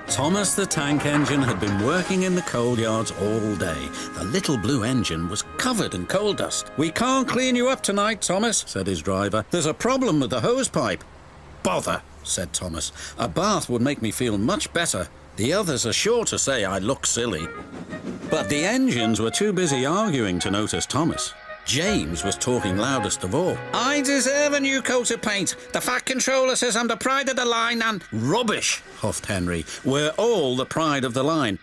Thomas the tank engine had been working in the coal yards all day. The little blue engine was covered in coal dust. "We can't clean you up tonight, Thomas," said his driver. "There's a problem with the hose pipe." "Bother," said Thomas. "A bath would make me feel much better. The others are sure to say I look silly." But the engines were too busy arguing to notice Thomas. James was talking loudest of all. "I deserve a new coat of paint. The Fat Controller says I'm the pride of the line and—" "Rubbish," huffed Henry. "We're all the pride of the line."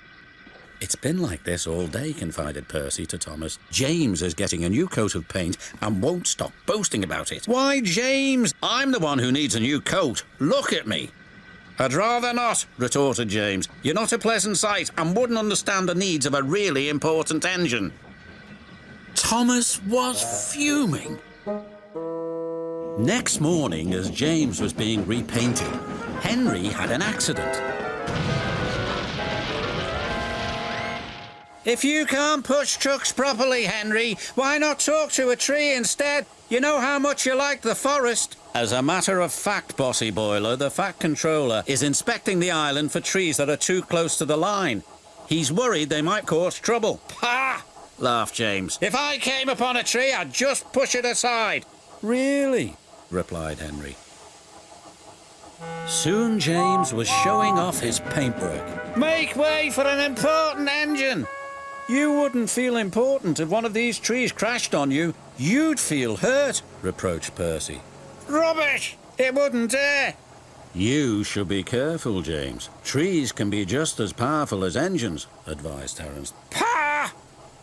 "It's been like this all day," confided Percy to Thomas. "James is getting a new coat of paint and won't stop boasting about it." "Why, James? I'm the one who needs a new coat. Look at me." "I'd rather not," retorted James. "You're not a pleasant sight and wouldn't understand the needs of a really important engine." Thomas was fuming. Next morning, as James was being repainted, Henry had an accident. "If you can't push trucks properly, Henry, why not talk to a tree instead? You know how much you like the forest." "As a matter of fact, Bossy Boiler, the Fat Controller is inspecting the island for trees that are too close to the line. He's worried they might cause trouble." "Pah!" laughed James. "If I came upon a tree, I'd just push it aside." "Really?" replied Henry. Soon James was showing off his paintwork. "Make way for an important engine." "You wouldn't feel important if one of these trees crashed on you. You'd feel hurt," reproached Percy. "Rubbish! It wouldn't dare." "You should be careful, James. Trees can be just as powerful as engines," advised Terence. "Pah!"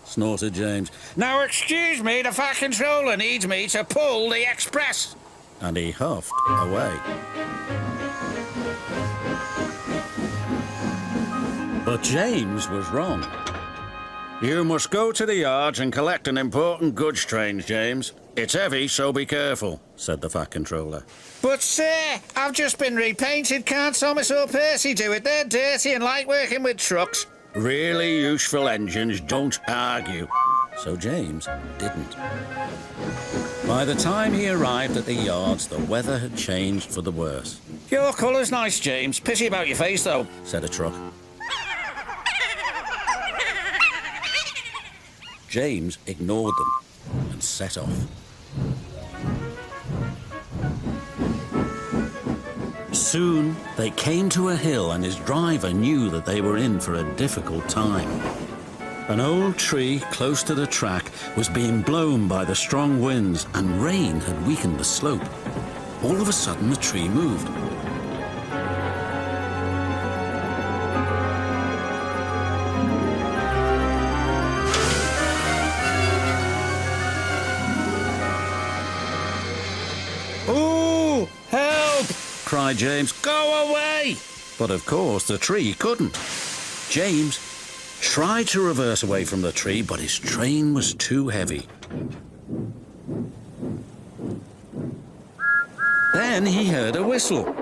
snorted James. "Now excuse me, the Fat Controller needs me to pull the express." And he huffed away. But James was wrong. "You must go to the yards and collect an important goods train, James. It's heavy, so be careful," said the Fat Controller. "But, sir, I've just been repainted. Can't Thomas or Percy do it? They're dirty and like working with trucks." Really useful engines don't argue. So James didn't. By the time he arrived at the yards, the weather had changed for the worse. "Your colour's nice, James. Pity about your face, though," said a truck. James ignored them and set off. Soon they came to a hill and his driver knew that they were in for a difficult time. An old tree close to the track was being blown by the strong winds and rain had weakened the slope. All of a sudden the tree moved. "Ooh, help!" cried James. "Go away!" But of course the tree couldn't. James tried to reverse away from the tree, but his train was too heavy. Then he heard a whistle.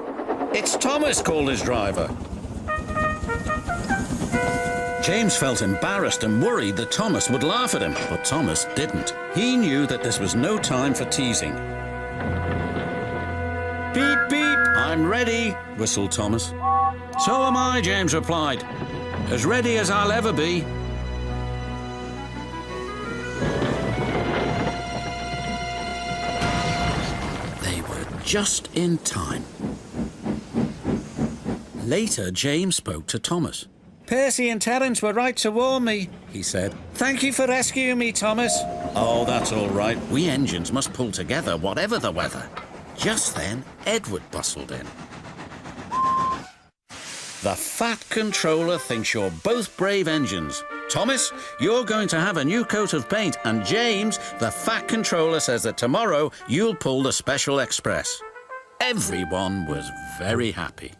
"It's Thomas," called his driver. James felt embarrassed and worried that Thomas would laugh at him, but Thomas didn't. He knew that this was no time for teasing. "Beep, beep, I'm ready," whistled Thomas. "So am I," James replied. "As ready as I'll ever be." They were just in time. Later, James spoke to Thomas. Percy and Terence were right to warn me, he said. Thank you for rescuing me, Thomas. Oh, that's all right. We engines must pull together whatever the weather. Just then, Edward bustled in. The Fat Controller thinks you're both brave engines. Thomas, you're going to have a new coat of paint, and James, the Fat Controller, says that tomorrow you'll pull the Special Express. Everyone was very happy.